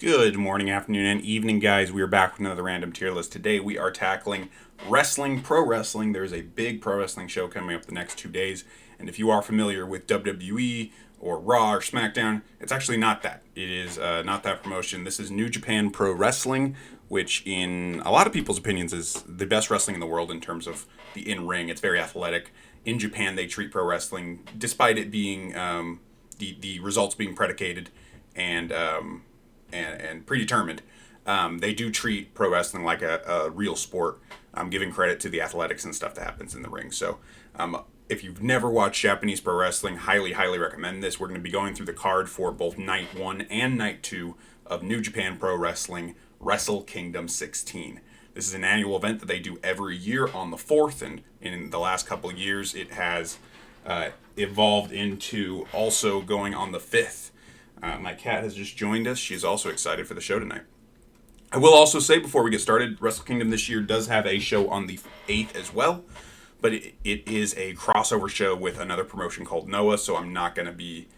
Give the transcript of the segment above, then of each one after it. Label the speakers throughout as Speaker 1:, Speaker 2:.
Speaker 1: Good morning, afternoon, and evening, guys. We are back with another random tier list. Today we are tackling wrestling, pro wrestling. There's a big pro wrestling show coming up the next 2 days. And if you are familiar with WWE or Raw or Smackdown, it's actually not that. It is not that promotion. This is New Japan Pro Wrestling, which in a lot of people's opinions is the best wrestling in the world in terms of the in-ring. It's very athletic. In Japan, they treat pro wrestling, despite it being the results being predicated and predetermined, they do treat pro wrestling like a real sport, giving credit to the athletics and stuff that happens in the ring. So if you've never watched Japanese pro wrestling, highly recommend this. We're going to be going through the card for both Night 1 and Night 2 of New Japan Pro Wrestling Wrestle Kingdom 16. This is an annual event that they do every year on the 4th, and in the last couple of years it has evolved into also going on the 5th. My cat has just joined us. She's also excited for the show tonight. I will also say before we get started, Wrestle Kingdom this year does have a show on the 8th as well, but it is a crossover show with another promotion called Noah, so I'm not going to be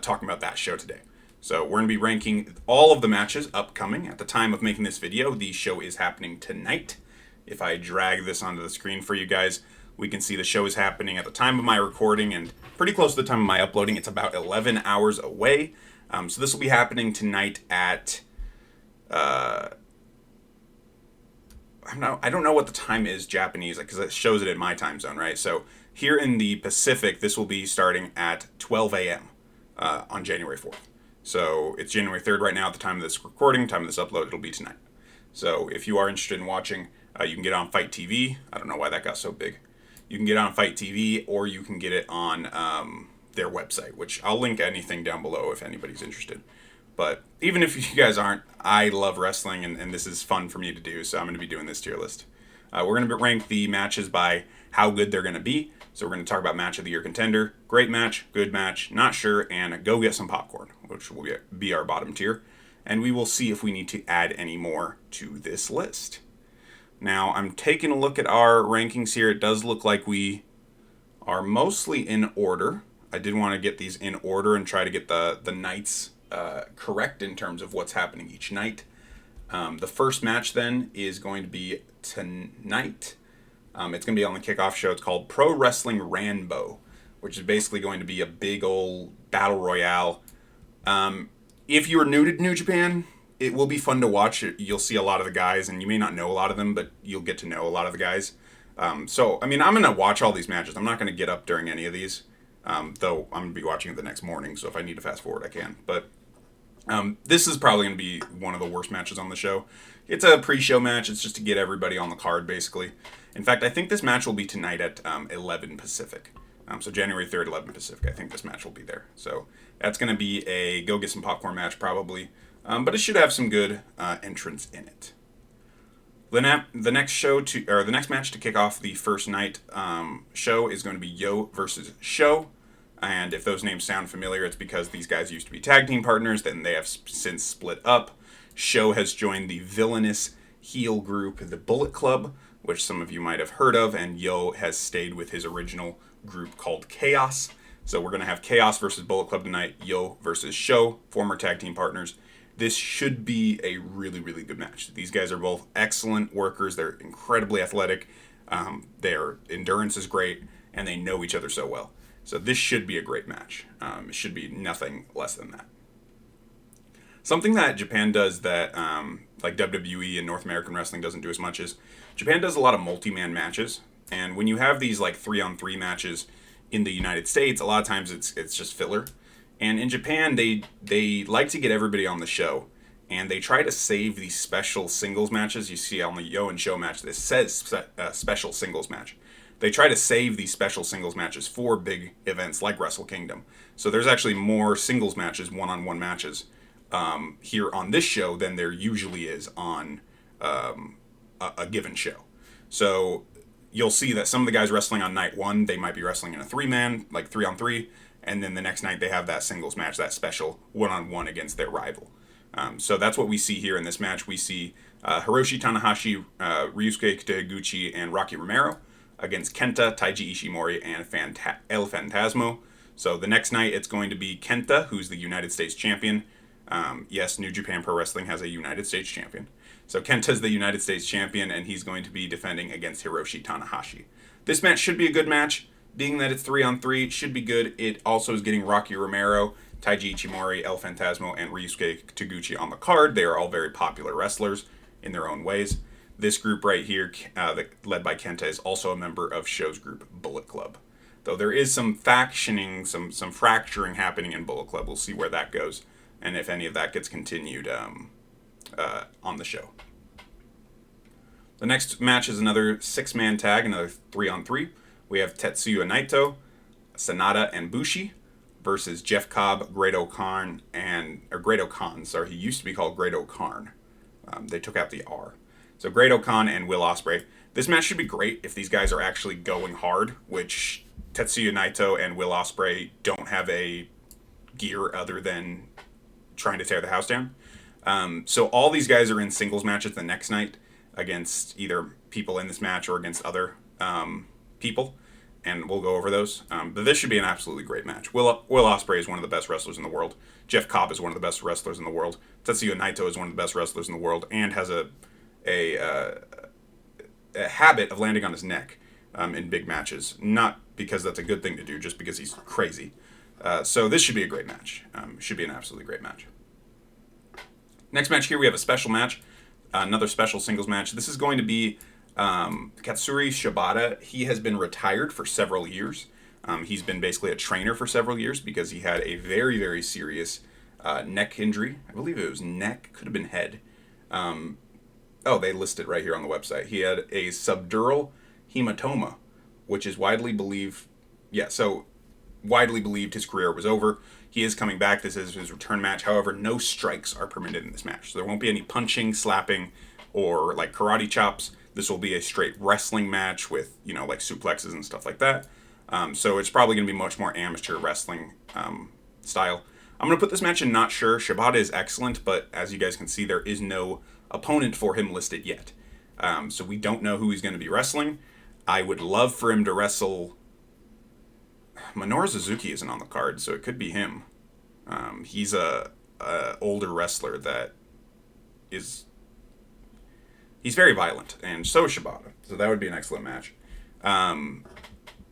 Speaker 1: talking about that show today. So we're going to be ranking all of the matches upcoming. At the time of making this video, the show is happening tonight. If I drag this onto the screen for you guys, we can see the show is happening at the time of my recording and pretty close to the time of my uploading. It's about 11 hours away. So this will be happening tonight at, I don't know what the time is Japanese, because it shows it in my time zone, right? So here in the Pacific, this will be starting at 12 a.m. On January 4th. So it's January 3rd right now at the time of this recording, time of this upload, it'll be tonight. So if you are interested in watching, you can get it on Fight TV. I don't know why that got so big. You can get it on Fight TV, or you can get it on their website, which I'll link anything down below if anybody's interested. But even if you guys aren't, I love wrestling, and this is fun for me to do, so I'm going to be doing this tier list. We're going to rank the matches by how good they're going to be. So we're going to talk about match of the year contender, great match, good match, not sure, and go get some popcorn, which will be our bottom tier. And we will see if we need to add any more to this list. Now, I'm taking a look at our rankings here. It does look like we are mostly in order. I did want to get these in order and try to get the nights correct in terms of what's happening each night. The first match then is going to be tonight. It's going to be on the kickoff show. It's called Pro Wrestling Ranbo, which is basically going to be a big old battle royale. If you are new to New Japan, it will be fun to watch. You'll see a lot of the guys, and you may not know a lot of them, but you'll get to know a lot of the guys. So, I mean, I'm going to watch all these matches. I'm not going to get up during any of these. Though I'm going to be watching it the next morning, so if I need to fast forward, I can. But this is probably going to be one of the worst matches on the show. It's a pre-show match. It's just to get everybody on the card, basically. In fact, I think this match will be tonight at 11 Pacific. So January 3rd, 11 Pacific. I think this match will be there. So that's going to be a go get some popcorn match, probably. But it should have some good entrants in it. The next match to kick off the first night show is going to be Yo versus Sho. And if those names sound familiar, it's because these guys used to be tag team partners, then they have since split up. Sho has joined the villainous heel group, the Bullet Club, which some of you might have heard of, and Yo has stayed with his original group called Chaos. So we're going to have Chaos versus Bullet Club tonight, Yo versus Sho, former tag team partners. This should be a really good match. These guys are both excellent workers. They're incredibly athletic. Their endurance is great, and they know each other so well. So this should be a great match. It should be nothing less than that. Something that Japan does that like WWE and North American wrestling doesn't do as much is Japan does a lot of multi-man matches. And when you have these like 3-on-3 matches in the United States, a lot of times it's just filler. And in Japan, they like to get everybody on the show, and they try to save these special singles matches. You see on the Yo and Sho match, this says special singles match. They try to save these special singles matches for big events like Wrestle Kingdom. So there's actually more singles matches, one-on-one matches, here on this show than there usually is on a given show. So you'll see that some of the guys wrestling on night 1, they might be wrestling in a 3-man, like 3-on-3, and then the next night they have that singles match, that special one-on-one against their rival. So that's what we see here in this match. We see Hiroshi Tanahashi, Ryusuke Taguchi, and Rocky Romero against Kenta, Taiji Ishimori, and El Fantasmo. So the next night it's going to be Kenta, who's the United States champion, Yes, New Japan Pro Wrestling has a United States champion. So Kenta's the United States champion, and he's going to be defending against Hiroshi Tanahashi. This match should be a good match. Being that it's 3-on-3, it should be good. It also is getting Rocky Romero, Taiji Ichimori, El Phantasmo, and Ryusuke Taguchi on the card. They are all very popular wrestlers in their own ways. This group right here, led by Kenta, is also a member of Sho's group, Bullet Club. Though there is some factioning, some fracturing happening in Bullet Club. We'll see where that goes, and if any of that gets continued on the show. The next match is another 6-man tag, another 3-on-3. We have Tetsuya Naito, Sanada, and Bushi versus Jeff Cobb, Great-O-Khan, he used to be called Great-O-Khan. They took out the R. So Great-O-Khan and Will Ospreay. This match should be great if these guys are actually going hard, which Tetsuya Naito and Will Ospreay don't have a gear other than trying to tear the house down. So all these guys are in singles matches the next night against either people in this match or against other people, and we'll go over those. But this should be an absolutely great match. Will Ospreay is one of the best wrestlers in the world. Jeff Cobb is one of the best wrestlers in the world. Tetsuya Naito is one of the best wrestlers in the world, and has a habit of landing on his neck in big matches. Not because that's a good thing to do, just because he's crazy. So this should be a great match. Should be an absolutely great match. Next match here, we have a special match. Another special singles match. This is going to be Katsuri Shabata. He has been retired for several years. He's been basically a trainer for several years because he had a very, very serious neck injury. I believe it was neck, could have been head. They list it right here on the website. He had a subdural hematoma, which is widely believed his career was over. He is coming back. This is his return match. However, no strikes are permitted in this match. So there won't be any punching, slapping, or like karate chops. This will be a straight wrestling match with, like suplexes and stuff like that. So it's probably going to be much more amateur wrestling style. I'm going to put this match in not sure. Shibata is excellent, but as you guys can see, there is no opponent for him listed yet. So we don't know who he's going to be wrestling. I would love for him to wrestle... Minoru Suzuki isn't on the card, so it could be him. He's a older wrestler that is... He's very violent, and so is Shibata. So that would be an excellent match.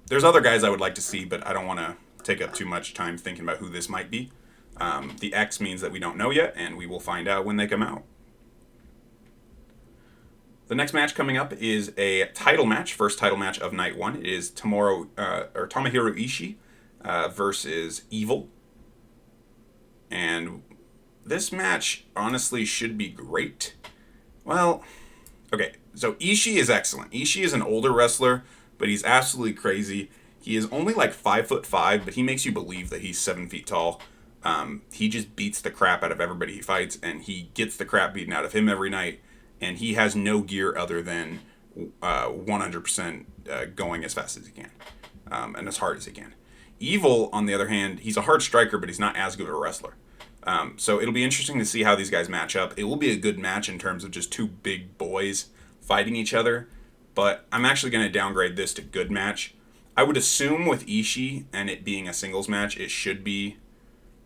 Speaker 1: There's other guys I would like to see, but I don't want to take up too much time thinking about who this might be. The X means that we don't know yet, and we will find out when they come out. The next match coming up is a title match, first title match of night one. It is Tamahiro Ishii versus Evil. And this match honestly should be great. Well, okay, so Ishii is excellent. Ishii is an older wrestler, but he's absolutely crazy. He is only like 5'5", but he makes you believe that he's 7 feet tall. He just beats the crap out of everybody he fights, and he gets the crap beaten out of him every night. And he has no gear other than 100% going as fast as he can and as hard as he can. Evil, on the other hand, he's a hard striker, but he's not as good of a wrestler. So it'll be interesting to see how these guys match up. It will be a good match in terms of just two big boys fighting each other, but I'm actually going to downgrade this to good match. I would assume with Ishii and it being a singles match, it should be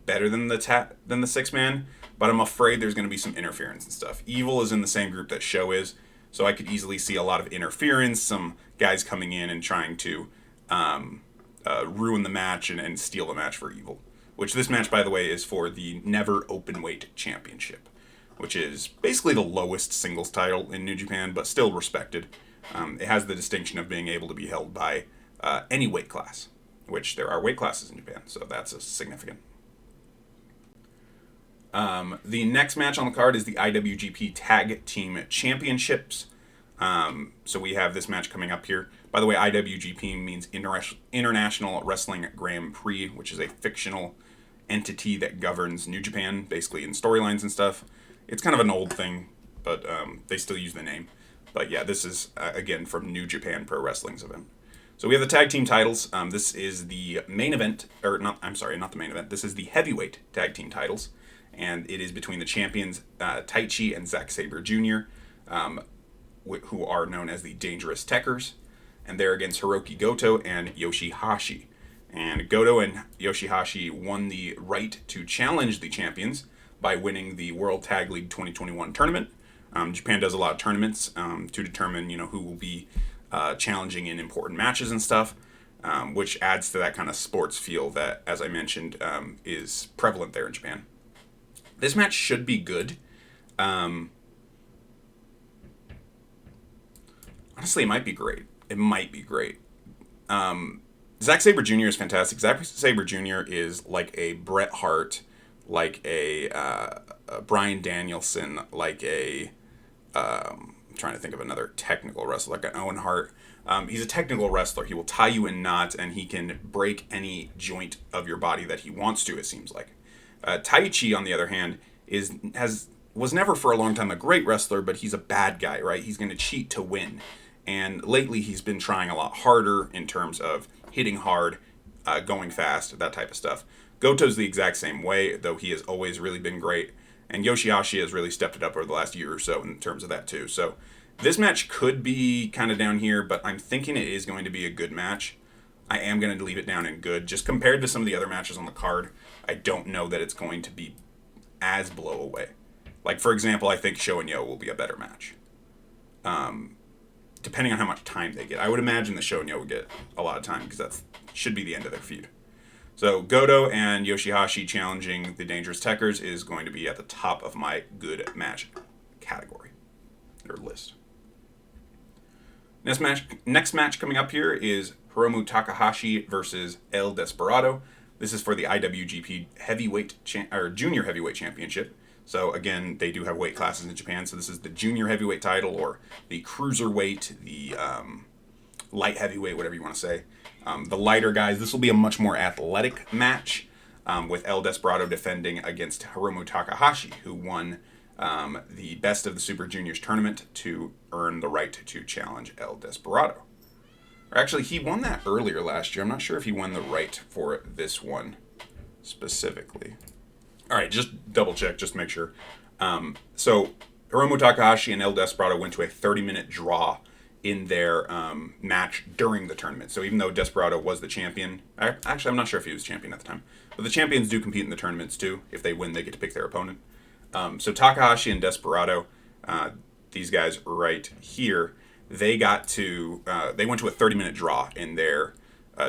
Speaker 1: better than the 6-man, but I'm afraid there's going to be some interference and stuff. Evil is in the same group that Sho is, so I could easily see a lot of interference, some guys coming in and trying to ruin the match and steal the match for Evil. Which this match, by the way, is for the Never Openweight Championship, which is basically the lowest singles title in New Japan, but still respected. It has the distinction of being able to be held by any weight class, which there are weight classes in Japan, so that's significant. The next match on the card is the IWGP Tag Team Championships. So we have this match coming up here. By the way, IWGP means International Wrestling Grand Prix, which is a fictional entity that governs New Japan, basically in storylines and stuff. It's kind of an old thing, but they still use the name. But yeah, this is, again, from New Japan Pro Wrestling's event. So we have the tag team titles. This is the main event, not the main event. This is the heavyweight tag team titles. And it is between the champions, Taichi and Zack Saber Jr., who are known as the Dangerous Tekkers. And they're against Hiroki Goto and Yoshihashi. And Goto and Yoshihashi won the right to challenge the champions by winning the World Tag League 2021 tournament. Japan does a lot of tournaments to determine, who will be challenging in important matches and stuff, which adds to that kind of sports feel that, as I mentioned, is prevalent there in Japan. This match should be good. Honestly, it might be great. Zack Saber Jr. is fantastic. Zack Saber Jr. is like a Bret Hart, like a Bryan Danielson, like I'm trying to think of another technical wrestler, like an Owen Hart. He's a technical wrestler. He will tie you in knots, and he can break any joint of your body that he wants to, it seems like. Taichi, on the other hand, was never for a long time a great wrestler, but he's a bad guy, right? He's going to cheat to win. And lately he's been trying a lot harder in terms of hitting hard, going fast, that type of stuff. Goto's the exact same way, though he has always really been great. And Yoshihashi has really stepped it up over the last year or so in terms of that too. So this match could be kind of down here, but I'm thinking it is going to be a good match. I am going to leave it down in good. Just compared to some of the other matches on the card, I don't know that it's going to be as blow away. Like, for example, I think Sho and Yo will be a better match. Depending on how much time they get. I would imagine that Sho and Yo would get a lot of time because that should be the end of their feud. So Goto and Yoshihashi challenging the Dangerous Tekkers is going to be at the top of my good match category or list. Next match coming up here is Hiromu Takahashi versus El Desperado. This is for the IWGP Junior Heavyweight Championship. So again, they do have weight classes in Japan. So this is the Junior Heavyweight title, or the Cruiserweight, the Light Heavyweight, whatever you want to say. The lighter guys. This will be a much more athletic match, with El Desperado defending against Hiromu Takahashi, who won the Best of the Super Juniors tournament to earn the right to challenge El Desperado. Or actually, he won that earlier last year. I'm not sure if he won the right for this one specifically. All right, just double check, just to make sure. So Hiromu Takahashi and El Desperado went to a 30-minute draw in their match during the tournament. So even though Desperado was the champion, actually I'm not sure if he was champion at the time, but the champions do compete in the tournaments too. If they win, they get to pick their opponent. So Takahashi and Desperado, these guys right here, they went to a 30-minute draw in their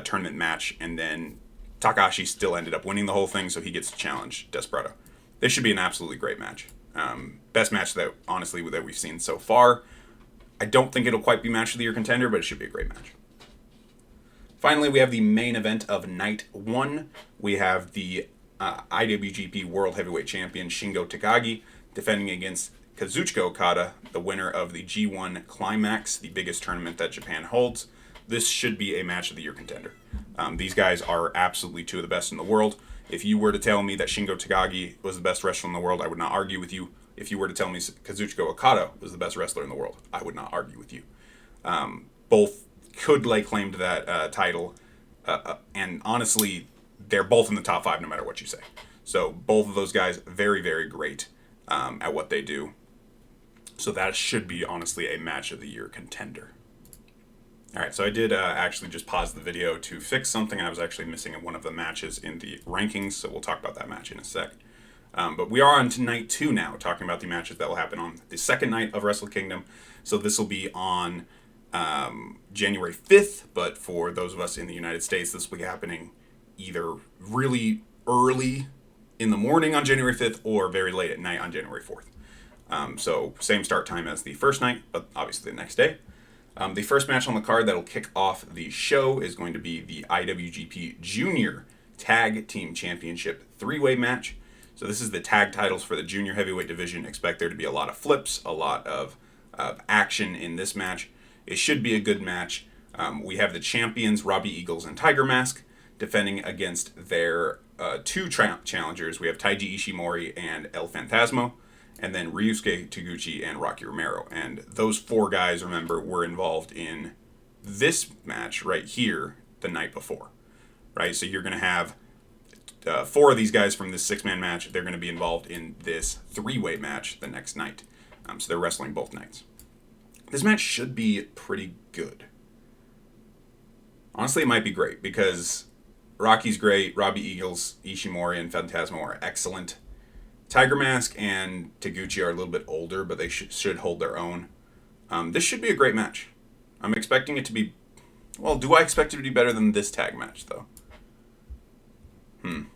Speaker 1: tournament match, and then Takahashi still ended up winning the whole thing, so he gets to challenge Desperado. This should be an absolutely great match. Best match that we've seen so far. I don't think it'll quite be match of the year contender, but it should be a great match. Finally, we have the main event of night one. We have the IWGP World Heavyweight Champion Shingo Takagi defending against Kazuchika Okada, the winner of the G1 Climax, the biggest tournament that Japan holds. This should be a match of the year contender. These guys are absolutely two of the best in the world. If you were to tell me that Shingo Takagi was the best wrestler in the world, I would not argue with you. If you were to tell me Kazuchika Okada was the best wrestler in the world, I would not argue with you. Both could lay claim to that title, and honestly, they're both in the top 5 no matter what you say. So both of those guys, very, very great at what they do. So that should be, honestly, a match of the year contender. All right, so I did actually just pause the video to fix something. I was actually missing in one of the matches in the rankings, so we'll talk about that match in a sec. But we are on to night 2 now, talking about the matches that will happen on the second night of Wrestle Kingdom. So this will be on January 5th, but for those of us in the United States, this will be happening either really early in the morning on January 5th or very late at night on January 4th. So same start time as the first night, but obviously the next day. The first match on the card that'll kick off the show is going to be the IWGP Junior Tag Team Championship 3-way match. So this is the tag titles for the Junior Heavyweight Division. Expect there to be a lot of flips, a lot of action in this match. It should be a good match. We have the champions, Robbie Eagles and Tiger Mask, defending against their two challengers. We have Taiji Ishimori and El Phantasmo, and then Ryusuke Taguchi and Rocky Romero. And those 4 guys, remember, were involved in this match right here the night before, right? So you're going to have 4 of these guys from this 6-man match. They're going to be involved in this 3-way match the next night. So they're wrestling both nights. This match should be pretty good. Honestly, it might be great because Rocky's great, Robbie Eagles, Ishimori, and Phantasmo are excellent. Tiger Mask and Taguchi are a little bit older, but they should hold their own. This should be a great match. I'm expecting it to be. Well, do I expect it to be better than this tag match though? You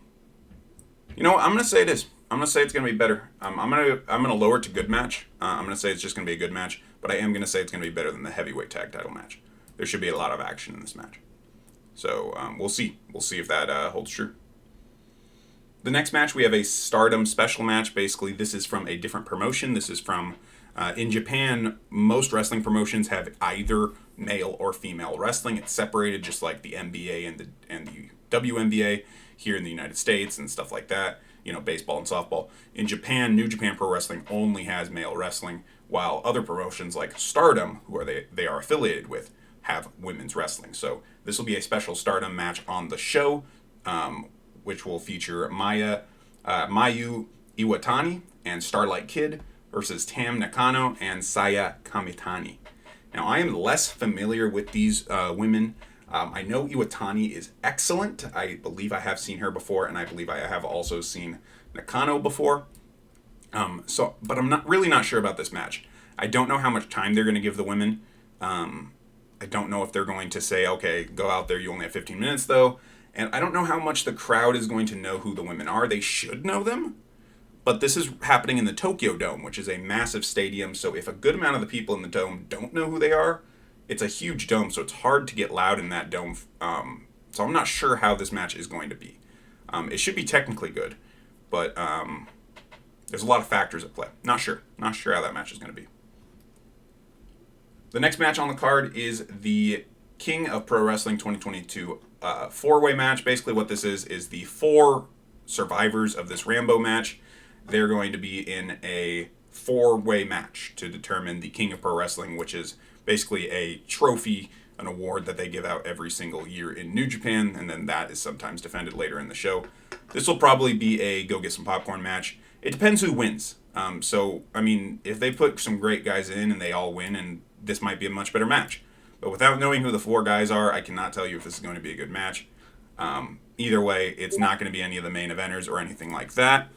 Speaker 1: know what? I'm gonna say it is. I'm gonna say it's gonna be better. I'm gonna lower it to good match. I'm gonna say it's just gonna be a good match, but I am gonna say it's gonna be better than the heavyweight tag title match. There should be a lot of action in this match. So we'll see. We'll see if that holds true. The next match, we have a Stardom Special match. Basically, this is from a different promotion. This is from in Japan. Most wrestling promotions have either male or female wrestling. It's separated, just like the NBA and the WNBA here in the United States and stuff like that. You know, baseball and softball. In Japan, New Japan Pro Wrestling only has male wrestling, while other promotions like Stardom, who are they are affiliated with, have women's wrestling. So this will be a special Stardom match on the show, which will feature Mayu Iwatani and Starlight Kid versus Tam Nakano and Saya Kamitani. Now, I am less familiar with these women. I know Iwatani is excellent. I believe I have seen her before, and I believe I have also seen Nakano before. But I'm not sure about this match. I don't know how much time they're going to give the women. I don't know if they're going to say, okay, go out there, you only have 15 minutes, though. And I don't know how much the crowd is going to know who the women are. They should know them. But this is happening in the Tokyo Dome, which is a massive stadium. So if a good amount of the people in the dome don't know who they are, it's a huge dome, so it's hard to get loud in that dome. So I'm not sure how this match is going to be. It should be technically good, but there's a lot of factors at play. Not sure how that match is going to be. The next match on the card is the King of Pro Wrestling 2022 four-way match. Basically what this is the four survivors of this Rambo match. They're going to be in a four-way match to determine the King of Pro Wrestling, which is basically a trophy, an award that they give out every single year in New Japan, and then that is sometimes defended later in the show. This will probably be a go get some popcorn match. It depends who wins. So, I mean, if they put some great guys in and they all win, and this might be a much better match. But without knowing who the four guys are, I cannot tell you if this is going to be a good match. Either way, it's not going to be any of the main eventers or anything like that.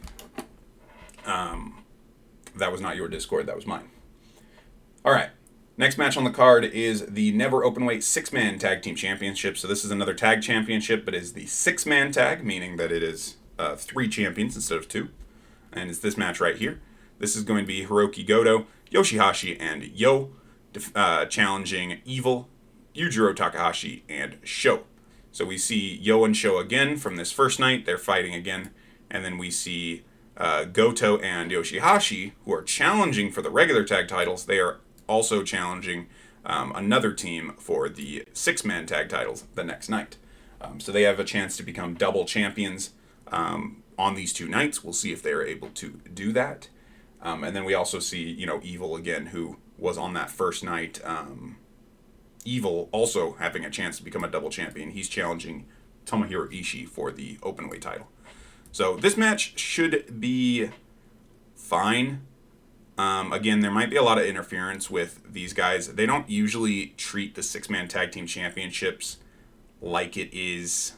Speaker 1: That was not your Discord, that was mine. All right. Next match on the card is the Never Openweight 6-Man Tag Team Championship. So this is another tag championship, but is the 6-man tag, meaning that it is 3 champions instead of 2. And it's this match right here. This is going to be Hiroki Goto, Yoshihashi, and Yo challenging Evil, Yujiro Takahashi, and Sho. So we see Yo and Sho again from this first night. They're fighting again. And then we see Goto and Yoshihashi, who are challenging for the regular tag titles. They are also challenging another team for the 6-man tag titles the next night. So they have a chance to become double champions on these 2 nights. We'll see if they're able to do that. And then we also see, Evil again, who was on that first night. Evil also having a chance to become a double champion. He's challenging Tamahiro Ishii for the openweight title. So this match should be fine. Again, there might be a lot of interference with these guys. They don't usually treat the 6-man tag team championships like it is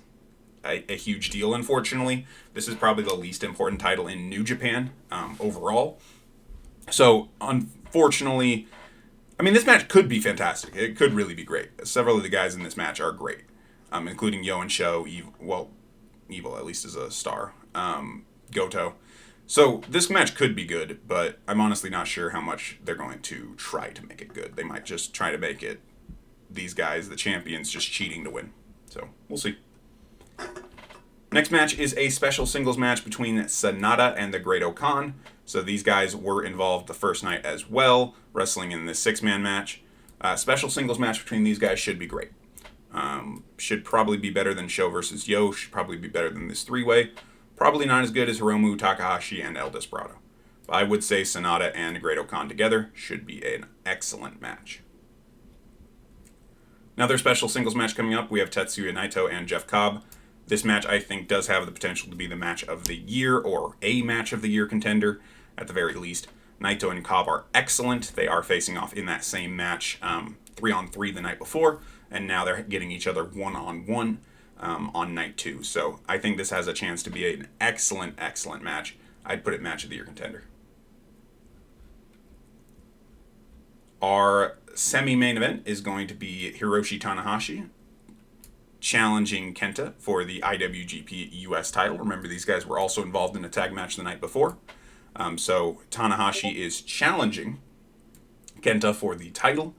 Speaker 1: a huge deal, unfortunately. This is probably the least important title in New Japan overall. So, unfortunately, I mean, this match could be fantastic. It could really be great. Several of the guys in this match are great, including Yo and Sho. Evil at least is a star. Goto. So this match could be good, but I'm honestly not sure how much they're going to try to make it good. They might just try to make it these guys, the champions, just cheating to win. So we'll see. Next match is a special singles match between Sanada and the Great Okan. So these guys were involved the first night as well, wrestling in this 6-man match. Special singles match between these guys should be great. Should probably be better than Sho versus Yo. Should probably be better than this 3-way. Probably not as good as Hiromu Takahashi and El Desperado. But I would say Sanada and Great Okan together should be an excellent match. Another special singles match coming up, we have Tetsuya Naito and Jeff Cobb. This match, I think, does have the potential to be the match of the year or a match of the year contender, at the very least. Naito and Cobb are excellent. They are facing off in that same match 3-on-3 the night before, and now they're getting each other 1-on-1 on night 2. So I think this has a chance to be an excellent, excellent match. I'd put it match of the year contender. Our semi-main event is going to be Hiroshi Tanahashi challenging Kenta for the IWGP US title. Remember, these guys were also involved in a tag match the night before. So Tanahashi is challenging Kenta for the title.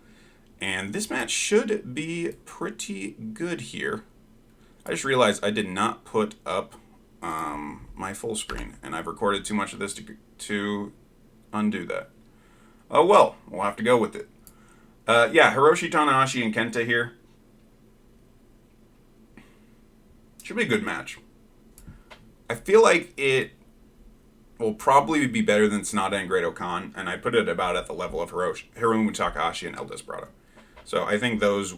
Speaker 1: And this match should be pretty good here. I just realized I did not put up my full screen, and I've recorded too much of this to undo that. Oh well, we'll have to go with it. Yeah, Hiroshi Tanahashi and Kenta here. Should be a good match. I feel like it will probably be better than Sonata and Great Okan, and I put it about at the level of Hiromu Takahashi and El Desperado. So I think those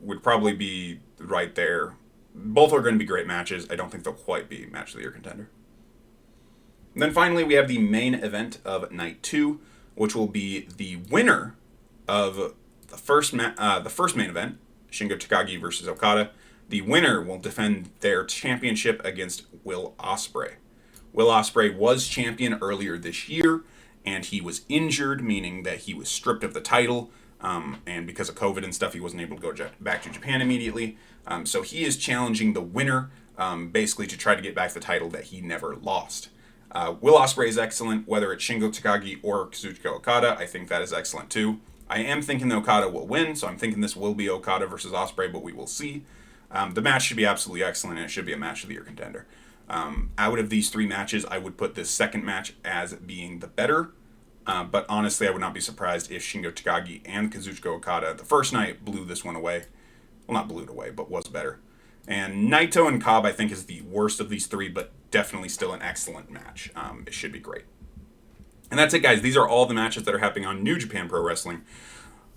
Speaker 1: would probably be right there. Both are going to be great matches. I don't think they'll quite be match of the year contender. And then finally, we have the main event of night 2, which will be the winner of the first main event, Shingo Takagi versus Okada. The winner will defend their championship against Will Ospreay. Will Ospreay was champion earlier this year, and he was injured, meaning that he was stripped of the title, and because of COVID and stuff, he wasn't able to go back to Japan immediately. So he is challenging the winner, basically to try to get back the title that he never lost. Will Ospreay is excellent, whether it's Shingo Takagi or Kazuchika Okada. I think that is excellent too. I am thinking that Okada will win, so I'm thinking this will be Okada versus Ospreay, but we will see. The match should be absolutely excellent, and it should be a match of the year contender. Out of these 3 matches, I would put this second match as being the better. But honestly, I would not be surprised if Shingo Takagi and Kazuchika Okada the first night blew this one away. Well, not blew it away, but was better. And Naito and Cobb, I think, is the worst of these 3, but definitely still an excellent match. It should be great. And that's it, guys. These are all the matches that are happening on New Japan Pro Wrestling.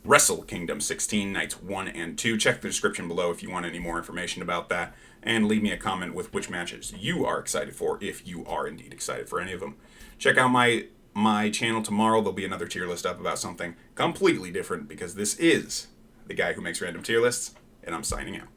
Speaker 1: Wrestle Kingdom 16, nights 1 and 2. Check the description below if you want any more information about that. And leave me a comment with which matches you are excited for, if you are indeed excited for any of them. Check out my channel tomorrow. There'll be another tier list up about something completely different, because this is the guy who makes random tier lists, and I'm signing out.